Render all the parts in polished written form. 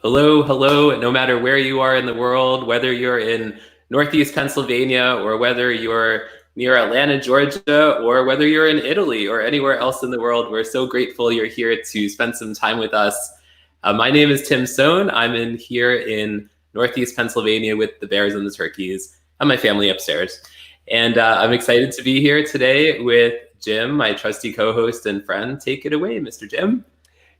Hello, hello, no matter where you are in the world, whether you're in Northeast Pennsylvania or whether you're near Atlanta, Georgia, or whether you're in Italy or anywhere else in the world, we're so grateful you're here to spend some time with us. My name is Tim Sohn. I'm in here in Northeast Pennsylvania with the bears and the turkeys and my family upstairs. And I'm excited to be here today with Jim, my trusty co-host and friend. Take it away, Mr. Jim.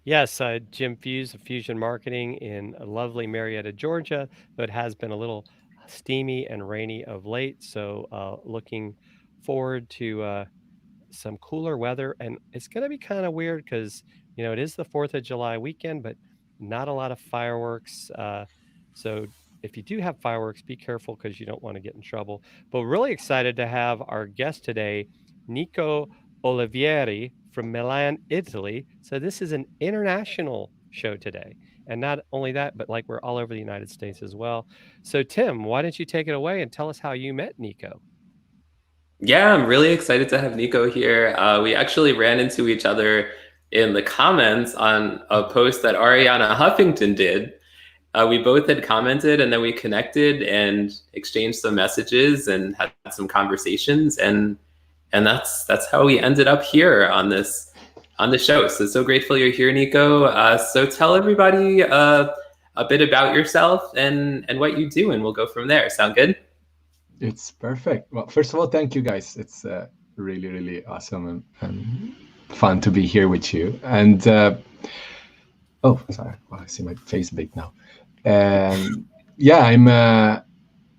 Yes, Jim Fuse of Fusion Marketing in lovely Marietta, Georgia, but has been a little steamy and rainy of late. So, looking forward to some cooler weather. And it's going to be kind of weird because, it is the 4th of July weekend, but not a lot of fireworks. So, if you do have fireworks, be careful because you don't want to get in trouble. But really excited to have our guest today, Nico Olivieri from Milan, Italy. So this is an international show today. And not only that, but like we're all over the United States as well. So Tim, why don't you take it away and tell us how you met Nico? Yeah, I'm really excited to have Nico here. We actually ran into each other in the comments on a post that Ariana Huffington did. We both had commented and then we connected and exchanged some messages and had some conversations and that's how we ended up here on the show. So grateful you're here, Nico. So tell everybody a bit about yourself and what you do, and we'll go from there. Sound good? It's perfect. Well, first of all, thank you guys. It's really, really awesome and fun to be here with you. And oh, sorry, well, I see my face big now. Yeah, I'm,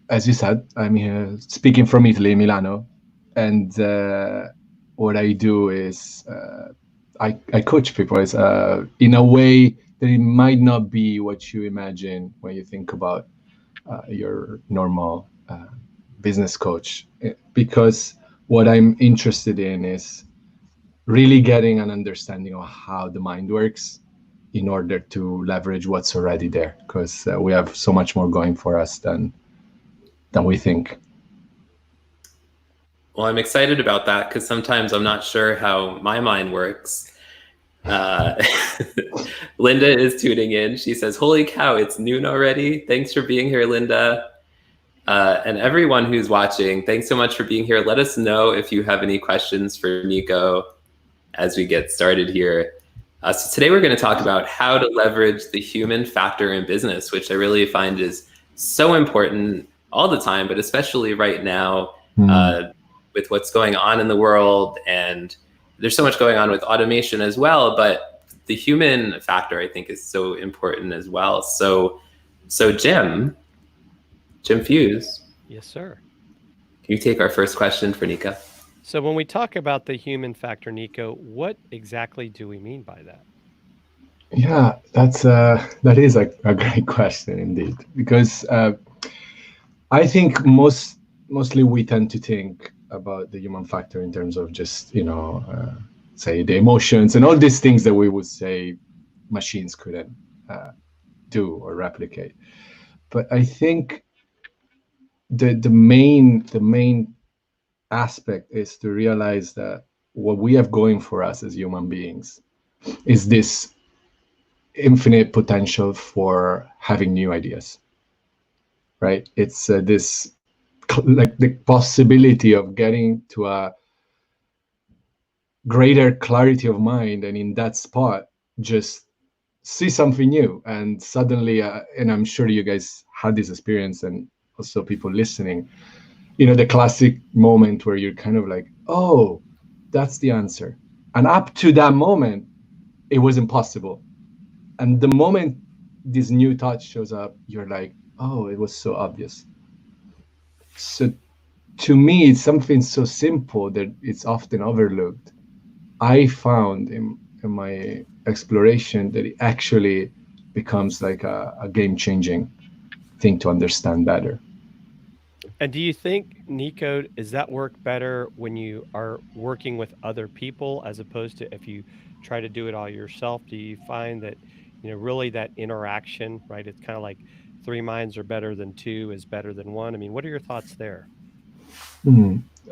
as you said, I'm here speaking from Italy, Milano. And what I do is I coach people. It's in a way that it might not be what you imagine when you think about your normal business coach, because what I'm interested in is really getting an understanding of how the mind works in order to leverage what's already there, because we have so much more going for us than we think. Well, I'm excited about that because sometimes I'm not sure how my mind works. Linda is tuning in. She says, "Holy cow, it's noon already." Thanks for being here, Linda. And everyone who's watching, thanks so much for being here. Let us know if you have any questions for Nico as we get started here. So today we're going to talk about how to leverage the human factor in business, which I really find is so important all the time, but especially right now with what's going on in the world. And there's so much going on with automation as well, but the human factor, I think, is so important as well. So Jim Fuse. Yes, sir. Can you take our first question for Nico? So when we talk about the human factor, Nico, what exactly do we mean by that? Yeah, that is a great question indeed, because I think mostly we tend to think about the human factor in terms of just say the emotions and all these things that we would say machines couldn't do or replicate. But I think the main aspect is to realize that what we have going for us as human beings is this infinite potential for having new ideas, right? It's this like the possibility of getting to a greater clarity of mind, and in that spot just see something new, and suddenly and I'm sure you guys had this experience, and also people listening, the classic moment where you're kind of like, oh, that's the answer. And up to that moment, it was impossible. And the moment this new thought shows up, you're like, oh, it was so obvious. So to me, it's something so simple that it's often overlooked. I found in my exploration that it actually becomes like a game-changing thing to understand better. And do you think, Nico, does that work better when you are working with other people as opposed to if you try to do it all yourself? Do you find that, really that interaction, right? It's kind of like three minds are better than two is better than one. I mean, what are your thoughts there?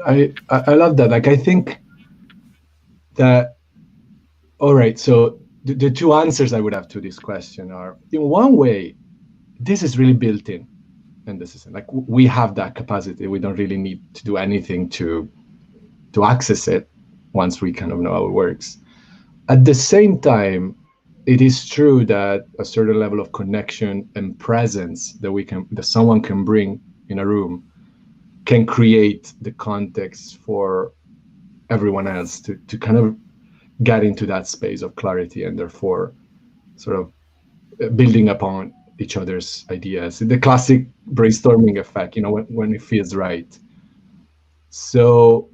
I love that. Like, I think that, all right, so the two answers I would have to this question are, in one way, this is really built in the system. Like we have that capacity. We don't really need to do anything to access it once we kind of know how it works. At the same time, it is true that a certain level of connection and presence that someone can bring in a room can create the context for everyone else to kind of get into that space of clarity, and therefore sort of building upon each other's ideas. The classic brainstorming effect, when it feels right. So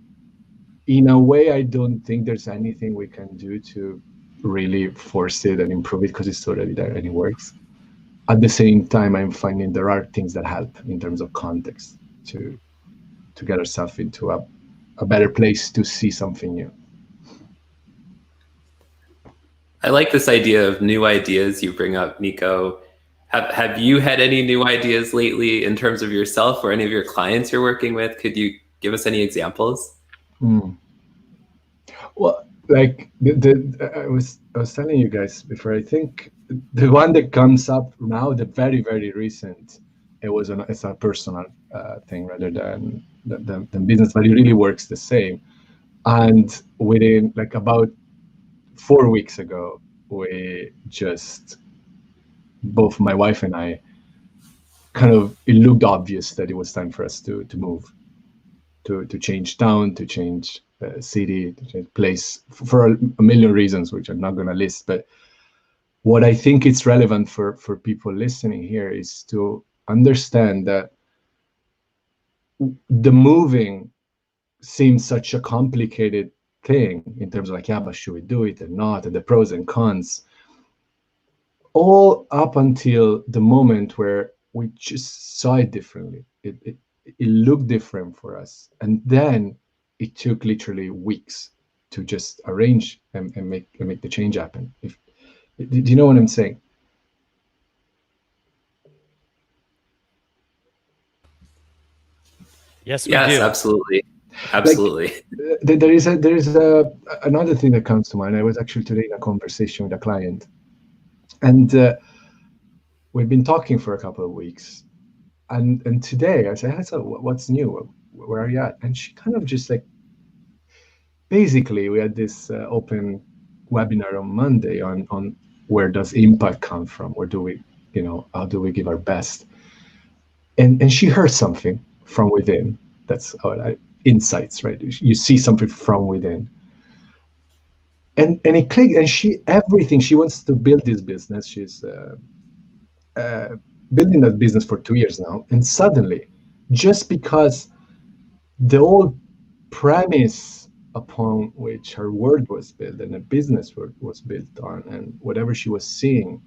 in a way, I don't think there's anything we can do to really force it and improve it because it's already there and it works. At the same time, I'm finding there are things that help in terms of context to get ourselves into a better place to see something new. I like this idea of new ideas you bring up, Nico. Have you had any new ideas lately in terms of yourself or any of your clients you're working with? Could you give us any examples? Well, like I was telling you guys before, I think the one that comes up now, the very, very recent, it's a personal thing rather than business, but it really works the same. And within like about 4 weeks ago, we just, both my wife and I, it looked obvious that it was time for us to move, to change town, to change city, to change place for a million reasons, which I'm not going to list. But what I think it's relevant for people listening here is to understand that the moving seems such a complicated thing in terms of like, yeah, but should we do it or not, and the pros and cons, all up until the moment where we just saw it differently. It looked different for us, and then it took literally weeks to just arrange and make the change happen. Do you know what I'm saying? Yes, we do. Yes, absolutely. Absolutely. Like, there is another thing that comes to mind. I was actually today in a conversation with a client, and we've been talking for a couple of weeks. And today I said, hey, so what's new? Where are you at? And she kind of just like, basically, we had this open webinar on Monday on where does impact come from? Where do we, how do we give our best? And she heard something from within. That's insights, right? You see something from within. And it clicked, and she wants to build this business. She's building that business for 2 years now. And suddenly, just because the old premise upon which her word was built and a business was built on, and whatever she was seeing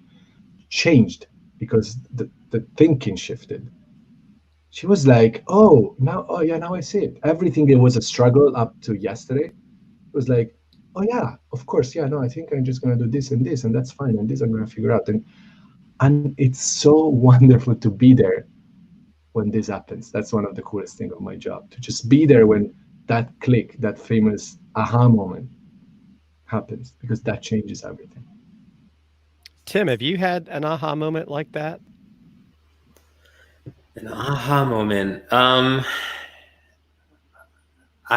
changed because the thinking shifted. She was like, oh yeah, now I see it. Everything that was a struggle up to yesterday was like, oh yeah, of course, yeah, no, I think I'm just gonna do this, and that's fine, and this I'm gonna figure out. And it's so wonderful to be there when this happens. That's one of the coolest things of my job, to just be there when that click, that famous aha moment happens, because that changes everything. Tim, have you had an aha moment like that? An aha moment. I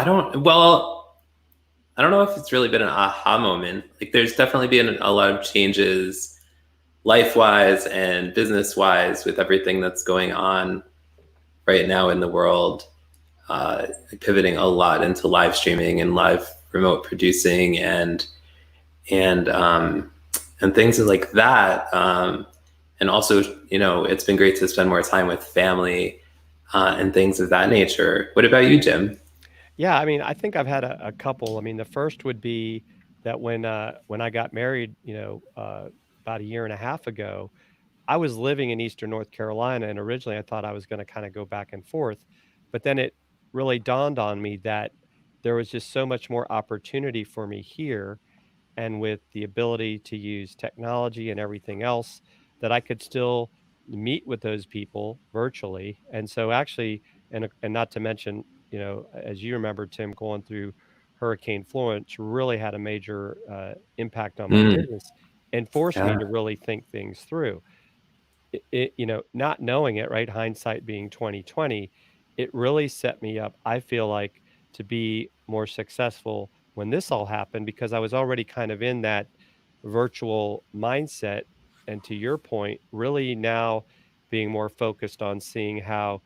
don't know if it's really been an aha moment. Like there's definitely been a lot of changes life-wise and business-wise with everything that's going on right now in the world, pivoting a lot into live streaming and live remote producing and things like that. And also, it's been great to spend more time with family and things of that nature. What about you, Jim? Yeah, I mean, I think I've had a couple. I mean, the first would be that when I got married, about a year and a half ago, I was living in Eastern North Carolina, and originally I thought I was going to kind of go back and forth, but then it really dawned on me that there was just so much more opportunity for me here, and with the ability to use technology and everything else, that I could still meet with those people virtually. And so actually, and not to mention, as you remember, Tim, going through Hurricane Florence really had a major impact on my business. and forced me Yeah. to really think things through. Not knowing it, right? Hindsight being 2020, it really set me up, I feel like, to be more successful when this all happened because I was already kind of in that virtual mindset. And to your point, really now being more focused on seeing how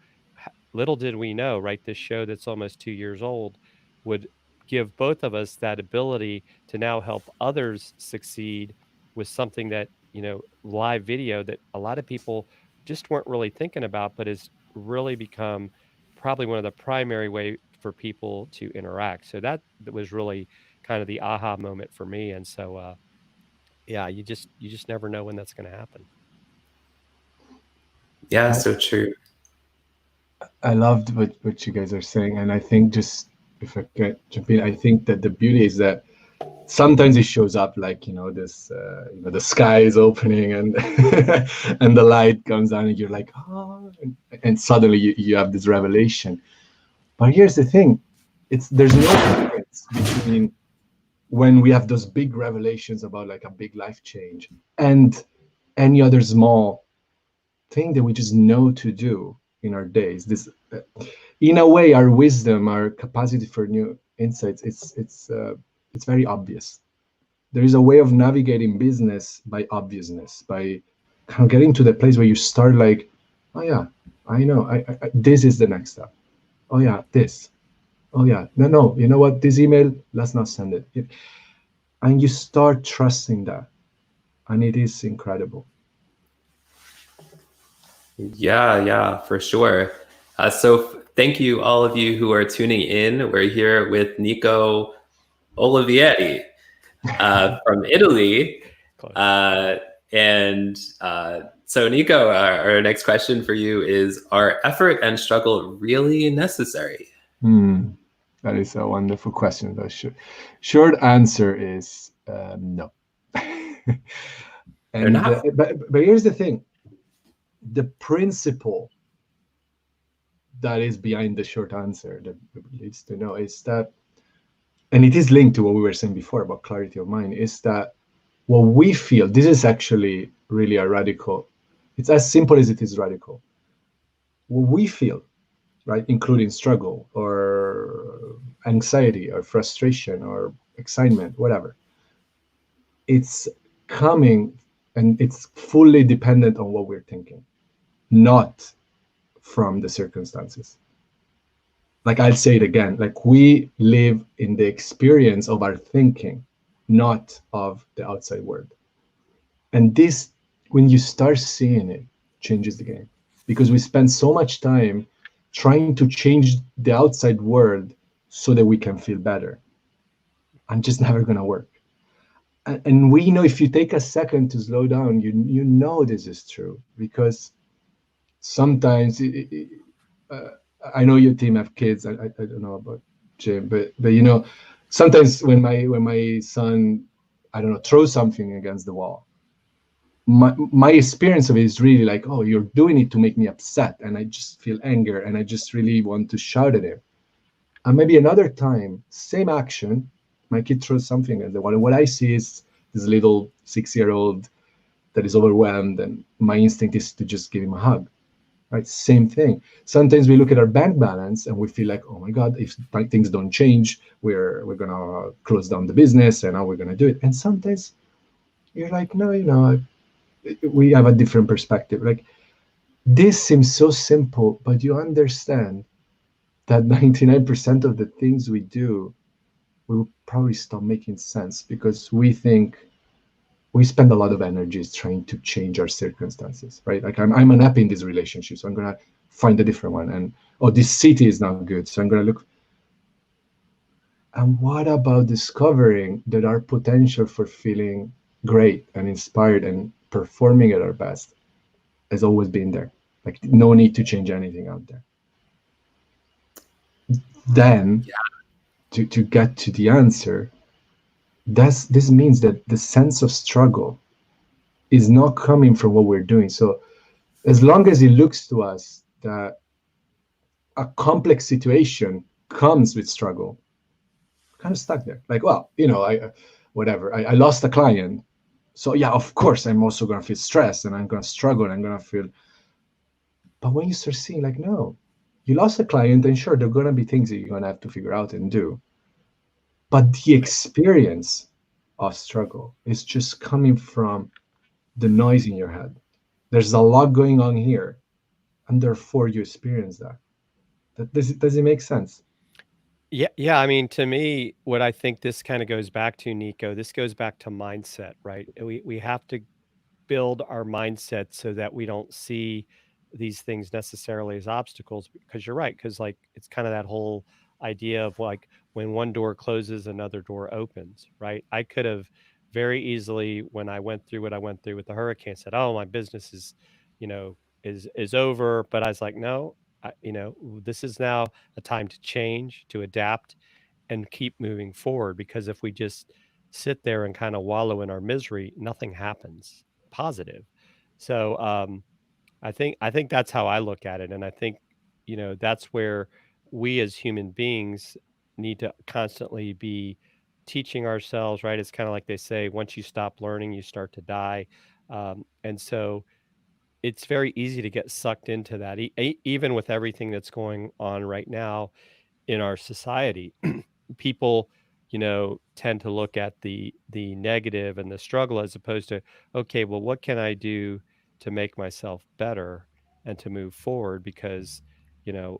little did we know, right? This show that's almost 2 years old would give both of us that ability to now help others succeed with something that, live video that a lot of people just weren't really thinking about, but has really become probably one of the primary way for people to interact. So that was really kind of the aha moment for me. And so, yeah, you just never know when that's going to happen. Yeah, I, so true. I loved what you guys are saying, and I think just if I can jump in, I think that the beauty is that sometimes it shows up like this the sky is opening and and the light comes on and you're like, oh, and suddenly you have this revelation. But here's the thing, there's no difference between when we have those big revelations about like a big life change and any other small thing that we just know to do in our days. This in a way, our wisdom, our capacity for new insights, it's very obvious. There is a way of navigating business by obviousness, by kind of getting to the place where you start like, oh yeah, I know, this is the next step. Oh yeah, this. Oh yeah, no, you know what? This email, let's not send it. And you start trusting that, and it is incredible. Yeah, for sure. So thank you, all of you who are tuning in. We're here with Nico Olivieri from Italy. And so, Nico, our next question for you is, are effort and struggle really necessary? That is a wonderful question. The short answer is no. They're not. But here's the thing. The principle that is behind the short answer that leads to no is that, and it is linked to what we were saying before about clarity of mind, is that what we feel, this is actually really a radical, it's as simple as it is radical. What we feel, right, including struggle or anxiety or frustration or excitement, whatever, it's coming and it's fully dependent on what we're thinking, not from the circumstances. Like, I'll say it again, like, we live in the experience of our thinking, not of the outside world. And this, when you start seeing it, changes the game, because we spend so much time trying to change the outside world so that we can feel better. I'm just never going to work. And we know, if you take a second to slow down, you know this is true, because sometimes I know your team have kids. I don't know about Jim, but sometimes when my son, I don't know, throws something against the wall, my experience of it is really like, oh, you're doing it to make me upset, and I just feel anger, and I just really want to shout at him. And maybe another time, same action, my kid throws something at the wall, and what I see is this little 6-year-old that is overwhelmed, and my instinct is to just give him a hug. Right, same thing. Sometimes we look at our bank balance and we feel like, oh my God, if things don't change, we're gonna close down the business, and now we're gonna do it. And sometimes you're like, no, we have a different perspective. Like, this seems so simple, but you understand that 99% of the things we do will probably stop making sense because we think we spend a lot of energy trying to change our circumstances, right? Like, I'm unhappy in this relationship, so I'm gonna find a different one. And this city is not good, so I'm gonna look. And what about discovering that our potential for feeling great and inspired and performing at our best has always been there? Like, no need to change anything out there. Then, to get to the answer, this means that the sense of struggle is not coming from what we're doing. So as long as it looks to us that a complex situation comes with struggle, we're kind of stuck there. Like, well, I lost a client. So yeah, of course, I'm also going to feel stressed and I'm going to struggle and I'm going to feel. But when you start seeing like, no, you lost a client, and sure, there are going to be things that you're going to have to figure out and do. But the experience of struggle is just coming from the noise in your head. There's a lot going on here, and therefore you experience that. Does it make sense? Yeah. I mean, to me, what I think this kind of goes back to, Nico, this goes back to mindset, right? We have to build our mindset so that we don't see these things necessarily as obstacles, because you're right, because like it's kind of that whole idea of like when one door closes, another door opens, right? I could have very easily, when I went through what I went through with the hurricane, said, oh, my business is, you know, is over. But I was like, no, this is now a time to change, to adapt, and keep moving forward. Because if we just sit there and kind of wallow in our misery, nothing happens positive. So I think that's how I look at it, and I think that's where we as human beings need to constantly be teaching ourselves. Right? It's kind of like they say, once you stop learning, you start to die, and so it's very easy to get sucked into that, even with everything that's going on right now in our society. People tend to look at the negative and the struggle, as opposed to, okay, well, what can I do to make myself better and to move forward? Because you know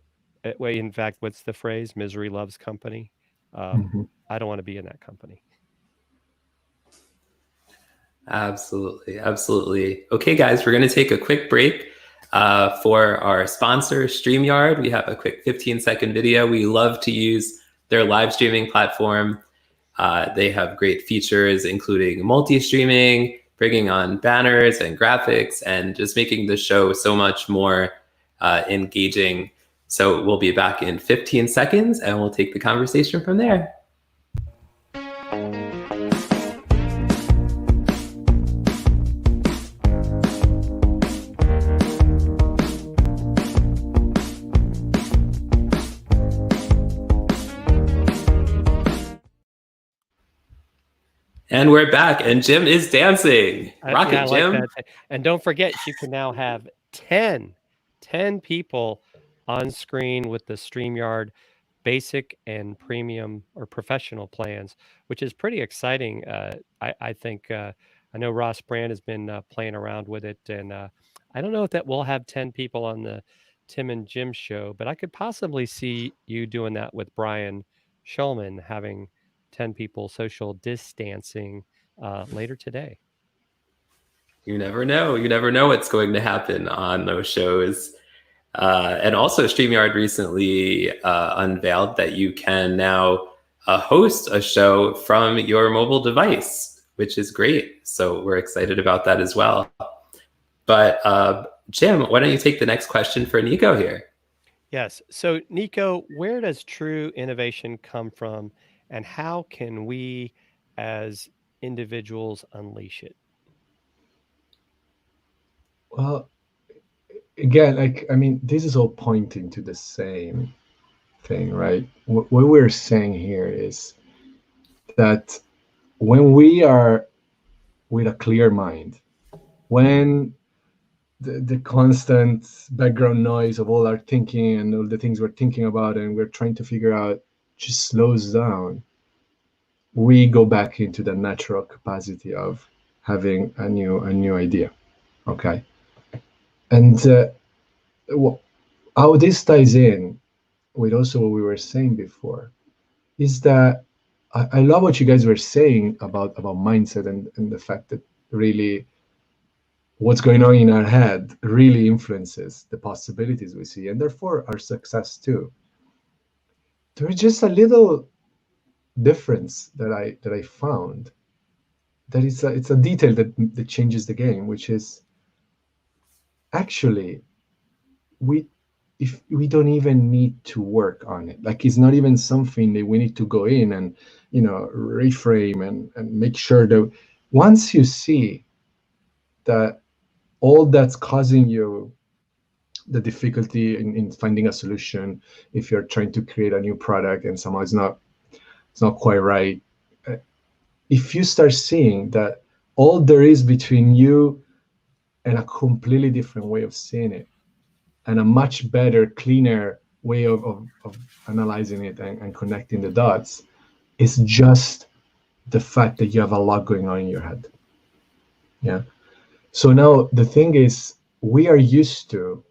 wait, in fact, what's the phrase? Misery loves company. um, Mhm. I don't want to be in that company. Absolutely. Absolutely. Okay, guys, we're going to take a quick break for our sponsor, StreamYard. We have a quick 15-second video. We love to use their live streaming platform. They have great features, including multi-streaming, bringing on banners and graphics, and just making the show so much more engaging. So we'll be back in 15 seconds, and we'll take the conversation from there. And we're back, and Jim is dancing. Rock Yeah, I it, like Jim. that. And don't forget, you can now have 10 people on screen with the StreamYard basic and premium or professional plans, which is pretty exciting. I think I know Ross Brand has been playing around with it, and I don't know if that will have 10 people on the Tim and Jim show, but I could possibly see you doing that with Brian Schulman, having 10 people social distancing later today. You never know. You never know what's going to happen on those shows. And also, StreamYard recently unveiled that you can now host a show from your mobile device, which is great. So we're excited about that as well. But Jim, why don't you take the next question for Nico here? Yes. So, Nico, where does true innovation come from, and how can we as individuals unleash it? Well, again, like, I mean, this is all pointing to the same thing, right? What we're saying here is that when we are with a clear mind, when the constant background noise of all our thinking and all the things we're thinking about and we're trying to figure out just slows down, we go back into the natural capacity of having a new idea. Okay. And how this ties in with also what we were saying before is that I love what you guys were saying about mindset and the fact that really what's going on in our head really influences the possibilities we see and therefore our success too. There's just a little difference that I found that it's a detail that changes the game, which is actually we if we don't even need to work on it. Like it's not even something that we need to go in and reframe and make sure that once you see that all that's causing you the difficulty in finding a solution, if you're trying to create a new product and somehow it's not quite right, if you start seeing that all there is between you and a completely different way of seeing it, and a much better, cleaner way of analyzing it and connecting the dots, is just the fact that you have a lot going on in your head. Yeah. So now the thing is, we are used to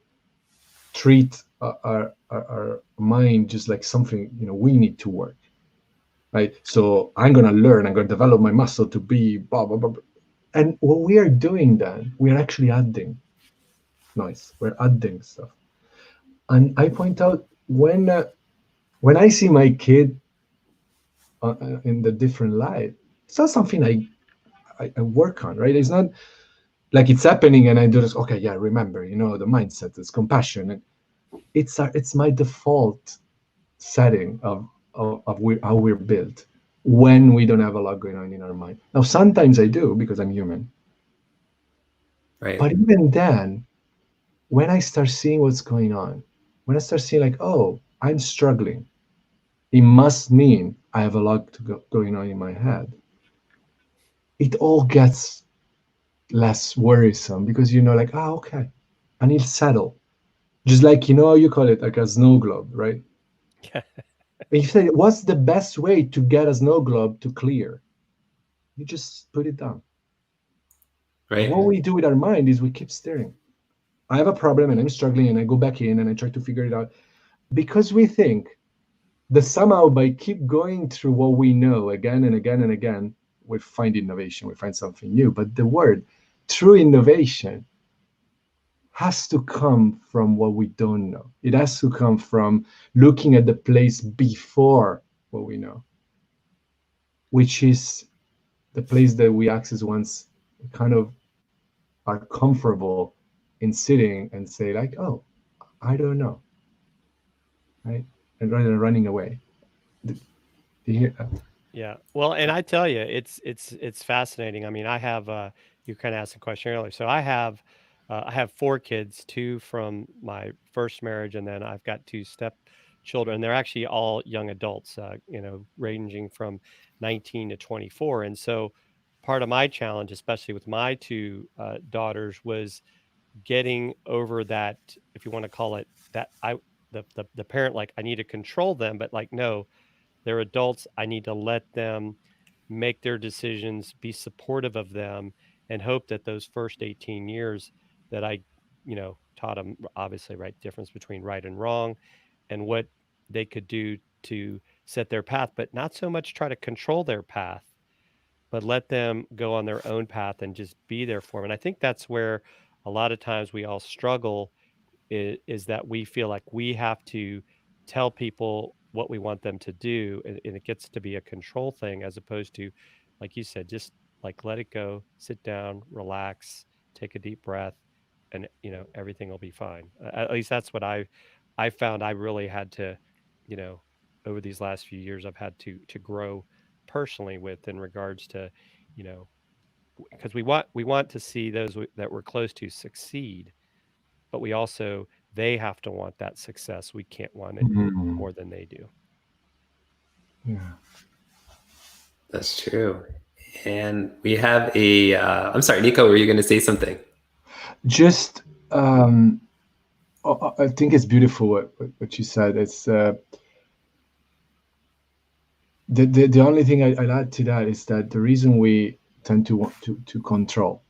treat our mind just like something, we need to work, right? So I'm going to learn, I'm going to develop my muscle to be blah, blah, blah. And what we are doing then, we are actually adding noise. We're adding stuff. And I point out when I see my kid in the different light, it's not something I work on, right? It's not like it's happening and I do this. Okay, yeah, remember, the mindset, it's compassion, and it's my default setting of how we're built when we don't have a lot going on in our mind. Now, sometimes I do because I'm human, Right. but even then, when I start seeing what's going on, when I start seeing like, oh, I'm struggling, it must mean I have a lot going on in my head. It all gets less worrisome because like, oh, okay, and it'll settle. Just like, how you call it, like a snow globe, right? Yeah. And you say, what's the best way to get a snow globe to clear? You just put it down. Right. What we do with our mind is we keep staring. I have a problem and I'm struggling, and I go back in and I try to figure it out, because we think that somehow by keep going through what we know again and again and again, we find innovation, we find something new. But the word true innovation has to come from what we don't know. It has to come from looking at the place before what we know, which is the place that we access once we kind of are comfortable in sitting and say like, oh, I don't know, right? And rather than running away. Do you hear that? Yeah. Well, and I tell you, it's fascinating. I mean, I have you kind of asked a question earlier. So I have four kids, two from my first marriage, and then I've got two step children. They're actually all young adults, ranging from 19 to 24. And so part of my challenge, especially with my two daughters, was getting over that, if you want to call it that, the parent, like, I need to control them, but like, no, they're adults. I need to let them make their decisions, be supportive of them, and hope that those first 18 years that I, taught them, obviously, right, difference between right and wrong and what they could do to set their path, but not so much try to control their path, but let them go on their own path and just be there for them. And I think that's where a lot of times we all struggle, is that we feel like we have to tell people what we want them to do, and it gets to be a control thing, as opposed to, like you said, just like let it go, sit down, relax, take a deep breath, and everything will be fine. At least that's what I found I really had to, you know over these last few years, I've had to grow personally with, in regards to, you know because we want to see those that we're close to succeed, but we also, they have to want that success. We can't want it Mm, more than they do. yeah. That's true. And we have I'm sorry, Nico, were you going to say something? Just, I think it's beautiful what you said. It's the only thing I'll add to that is that the reason we tend to want to control,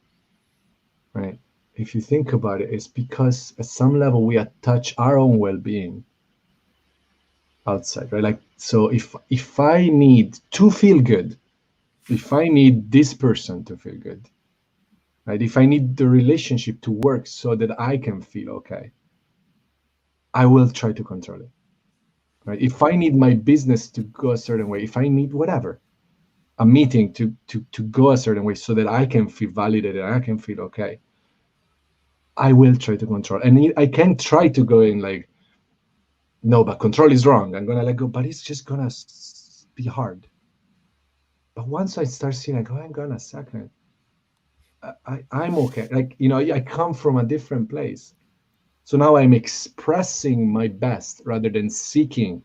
right? If you think about it, it's because at some level we attach our own well-being outside, right? Like, so if I need to feel good, if I need this person to feel good, right? If I need the relationship to work so that I can feel okay, I will try to control it, right? If I need my business to go a certain way, if I need whatever, a meeting to go a certain way so that I can feel validated and I can feel okay, I will try to control. And I can try to go in like, no, but control is wrong, I'm gonna let go, but it's just gonna be hard. But once I start seeing like, oh, hang on a second, I'm okay. Like, I come from a different place. So now I'm expressing my best rather than seeking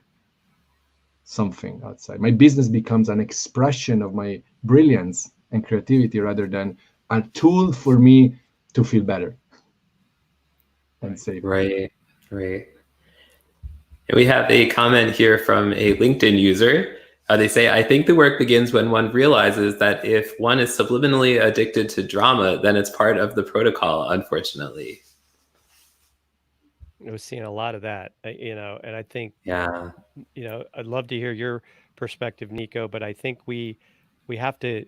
something outside. My business becomes an expression of my brilliance and creativity rather than a tool for me to feel better and safer. Right, right. And we have a comment here from a LinkedIn user. They say, I think the work begins when one realizes that if one is subliminally addicted to drama, then it's part of the protocol, unfortunately. I was seeing a lot of that, and I think, Yeah. I'd love to hear your perspective, Nico, but I think we have to,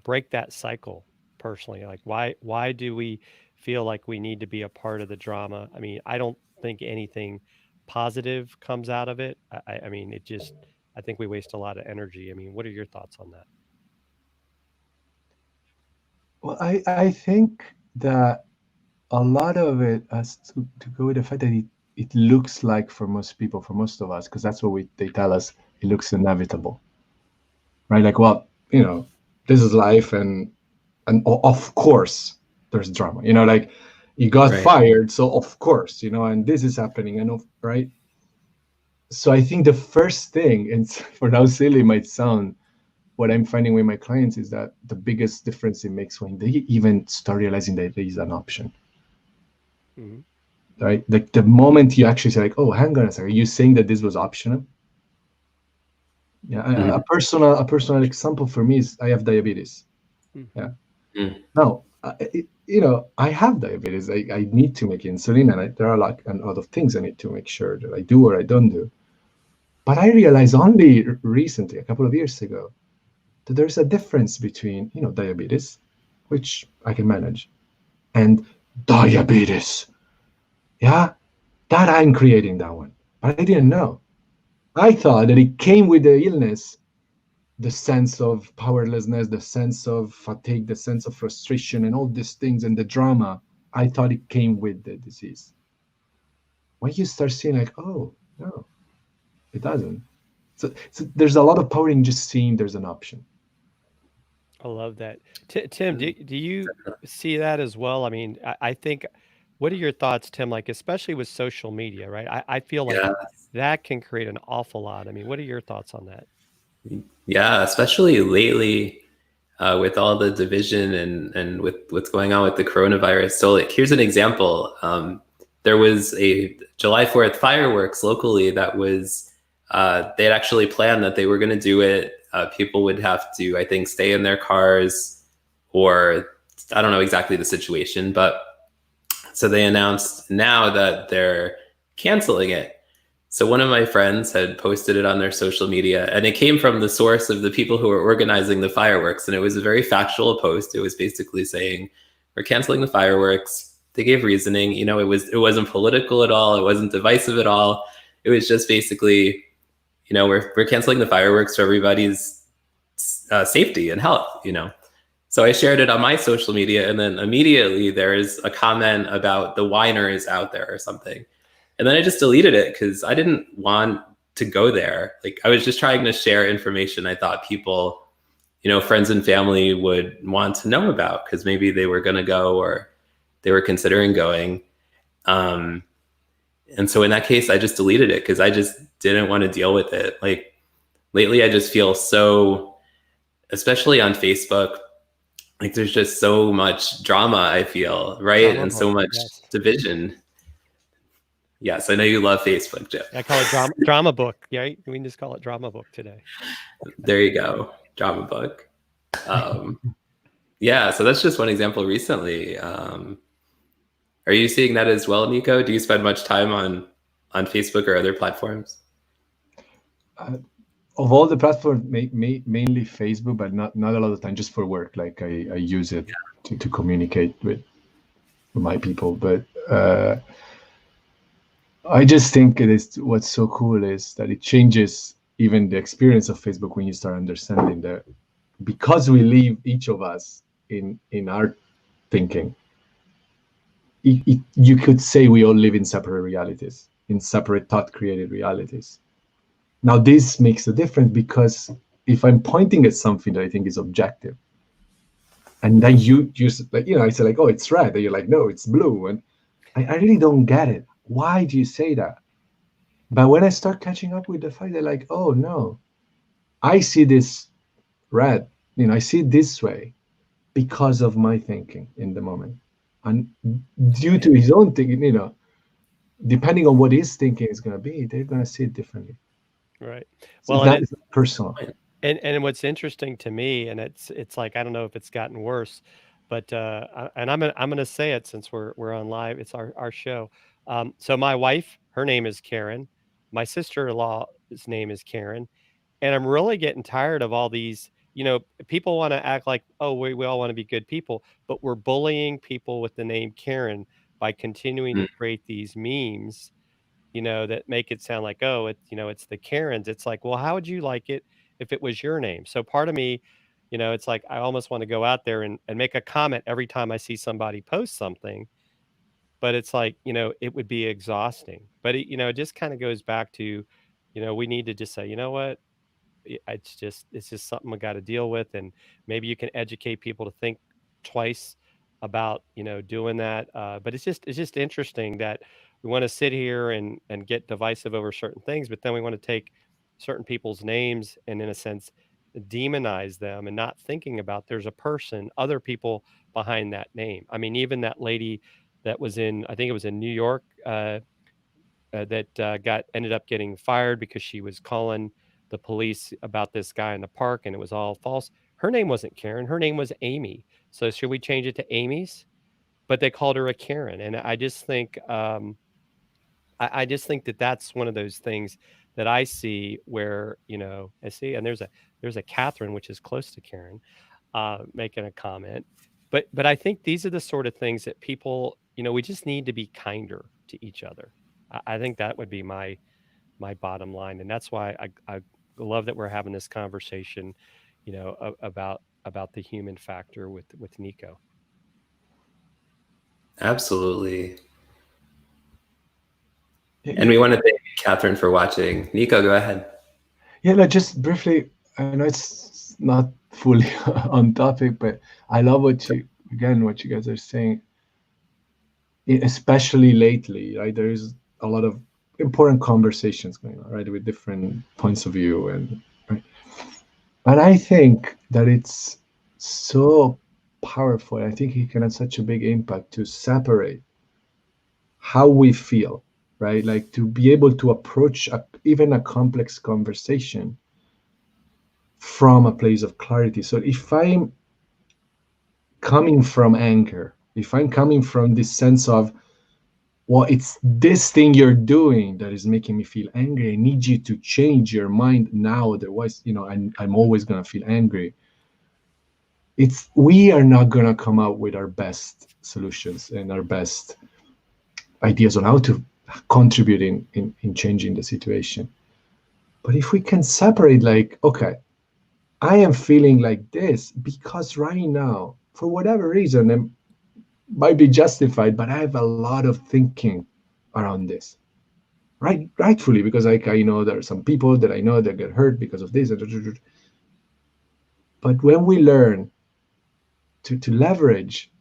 break that cycle personally. Like, why do we feel like we need to be a part of the drama? I mean, I don't think anything positive comes out of it. I mean, I think we waste a lot of energy. I mean, what are your thoughts on that? Well, I think that a lot of it has to go with the fact that it looks like for most people, for most of us, because that's what they tell us, it looks inevitable, right? Like, well, this is life, and of course there's drama, like you got Right. fired, so of course, and this is happening, and right. So I think the first thing, and for how silly it might sound, what I'm finding with my clients is that the biggest difference it makes when they even start realizing that there is an option. Mm-hmm. Right? Like the moment you actually say, like, oh, hang on a second, are you saying that this was optional? Yeah. Mm-hmm. A personal example for me is I have diabetes. Mm-hmm. Yeah. Mm-hmm. Now, I have diabetes. I need to make insulin, and there are like a lot of things I need to make sure that I do or I don't do. But I realized only recently, a couple of years ago, that there's a difference between, diabetes, which I can manage, and diabetes. Yeah, that I'm creating that one. But I didn't know. I thought that it came with the illness, the sense of powerlessness, the sense of fatigue, the sense of frustration, and all these things, and the drama. I thought it came with the disease. When you start seeing, like, oh, no, it doesn't. So there's a lot of power in just seeing there's an option. I love that. Tim, do you see that as well? I mean, I think, what are your thoughts, Tim, like, especially with social media, right? I feel like Yeah. that can create an awful lot. I mean, what are your thoughts on that? Yeah, especially lately with all the division and with what's going on with the coronavirus. So like, here's an example. There was a July 4th fireworks locally that was, they had actually planned that they were going to do it. People would have to, I think, stay in their cars, or I don't know exactly the situation, but so they announced now that they're canceling it. So one of my friends had posted it on their social media, and it came from the source of the people who were organizing the fireworks. And it was a very factual post. It was basically saying, we're canceling the fireworks. They gave reasoning. It wasn't political at all. It wasn't divisive at all. It was just basically, we're canceling the fireworks for everybody's safety and health, So I shared it on my social media, and then immediately there is a comment about the whiners out there or something. And then I just deleted it because I didn't want to go there. Like, I was just trying to share information I thought people, friends and family would want to know about, because maybe they were going to go or they were considering going. And so in that case, I just deleted it because I just didn't want to deal with it. Like, lately, I just feel so, especially on Facebook, like there's just so much drama, I feel, right? And so much division. Yes, I know you love Facebook, Jeff. I call it drama book. Yeah, we can just call it drama book today. There you go, drama book. Yeah, so that's just one example recently. Are you seeing that as well, Nico? Do you spend much time on Facebook or other platforms? Of all the platforms, mainly Facebook, but not a lot of time, just for work. Like I use it to communicate with my people. But I just think what's so cool is that it changes even the experience of Facebook when you start understanding that, because we live, each of us, in our thinking. You could say we all live in separate realities, in separate thought-created realities. Now, this makes a difference, because if I'm pointing at something that I think is objective, and then you just, like, I say, like, oh, it's red, and you're like, no, it's blue, and I really don't get it. Why do you say that? But when I start catching up with the fact that, like, oh no, I see this red, I see it this way, because of my thinking in the moment, and due to his own thinking, depending on what his thinking is going to be, they're going to see it differently. Right. So Well, that is personal. And what's interesting to me, and it's like I don't know if it's gotten worse, but and I'm gonna say it since we're on live. It's our show. So my wife, her name is Karen. My sister-in-law's name is Karen, and I'm really getting tired of all these. People want to act like, oh, we all want to be good people, but we're bullying people with the name Karen by continuing to Mm. create these memes, that make it sound like, oh, it's the Karens. It's like, well, how would you like it if it was your name? So part of me, it's like I almost want to go out there and make a comment every time I see somebody post something, but it's like, it would be exhausting. But it just kind of goes back to, we need to just say, you know what? It's just something we got to deal with, and maybe you can educate people to think twice about doing that. But it's just interesting that we want to sit here and get divisive over certain things, but then we want to take certain people's names and in a sense demonize them and not thinking about there's a person, other people behind that name. I mean, even that lady that was in, I think it was in New York, that got ended up getting fired because she was calling the police about this guy in the park, and it was all false. Her name wasn't Karen. Her name was Amy. So should we change it to Amy's? But they called her a Karen, and I just think I just think that that's one of those things that I see where I see, and there's a Catherine, which is close to Karen, making a comment. But I think these are the sort of things that people, we just need to be kinder to each other. I think that would be my bottom line, and that's why I love that we're having this conversation, about the human factor with Nico. Absolutely. And we want to thank Catherine for watching. Nico, go ahead. Yeah, no, just briefly, I know it's not fully on topic, but I love what you guys are saying, especially lately, right? There is a lot of important conversations going on, right, with different points of view, and right? And I think that it's so powerful. I think it can have such a big impact to separate how we feel, right? Like to be able to approach even a complex conversation from a place of clarity. So if I'm coming from anger, if I'm coming from this sense of, well, it's this thing you're doing that is making me feel angry. I need you to change your mind now. Otherwise, I'm always going to feel angry. We are not going to come out with our best solutions and our best ideas on how to contribute in changing the situation. But if we can separate, like, okay, I am feeling like this because right now, for whatever reason, it might be justified, but I have a lot of thinking around this. Rightfully, because I know there are some people that I know that get hurt because of this. But when we learn to leverage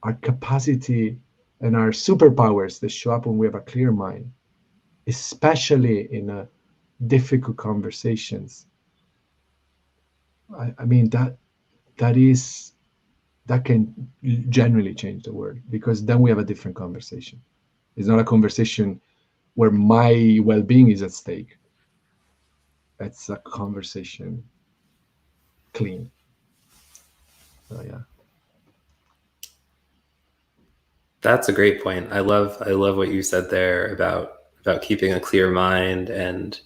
our capacity and our superpowers that show up when we have a clear mind, especially in difficult conversations, I mean that can generally change the world, because then we have a different conversation. It's not a conversation where my well-being is at stake. It's a conversation clean. So yeah. That's a great point. I love what you said there about keeping a clear mind, and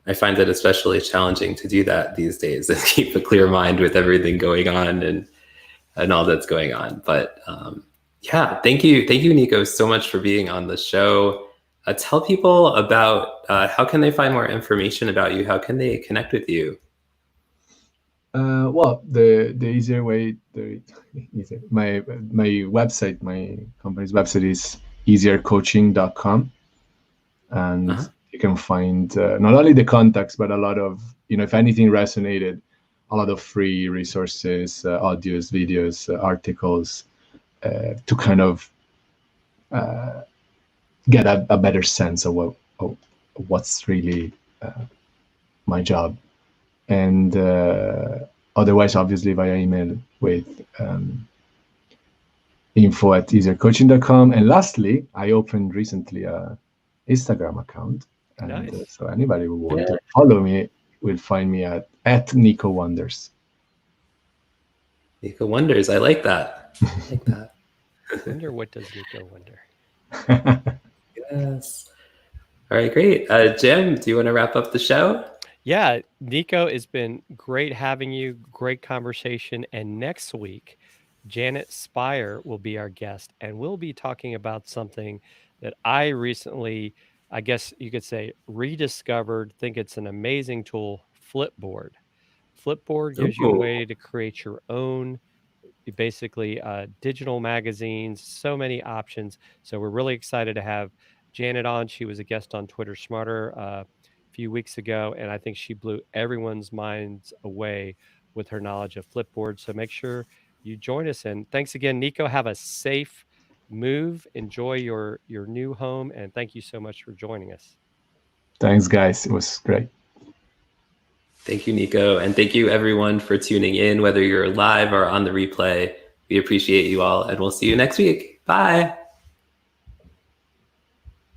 I find it especially challenging to do that these days, and keep a clear mind with everything going on and all that's going on. But yeah, thank you, Nico, so much for being on the show. Tell people about how can they find more information about you? How can they connect with you? Well, the easier way, my website, my company's website is easiercoaching.com, and you can find not only the contacts, but a lot of, if anything resonated, a lot of free resources, audios, videos, articles, to kind of get a better sense of what's really my job. And otherwise, obviously, via email with info@easiercoaching.com. And lastly, I opened recently a Instagram account. And Nice. so anybody who wants to follow me will find me at Nico Wonders. Nico Wonders. I like that. I like that. Wonder what does Nico wonder? Yes. All right, great. Jim, do you want to wrap up the show? Yeah, Nico, it's been great having you. Great conversation. And next week, Janet Spire will be our guest, and we'll be talking about something that I recently, I guess you could say, rediscovered. Think it's an amazing tool, Flipboard. Flipboard gives you a way to create your own, basically digital magazines, so many options. So we're really excited to have Janet on. She was a guest on Twitter Smarter a few weeks ago, and I think she blew everyone's minds away with her knowledge of Flipboard. So make sure you join us. And thanks again, Nico. Have a safe move. Enjoy your new home. And thank you so much for joining us. Thanks, guys. It was great. Thank you, Nico. And thank you, everyone, for tuning in, whether you're live or on the replay. We appreciate you all, and we'll see you next week. Bye.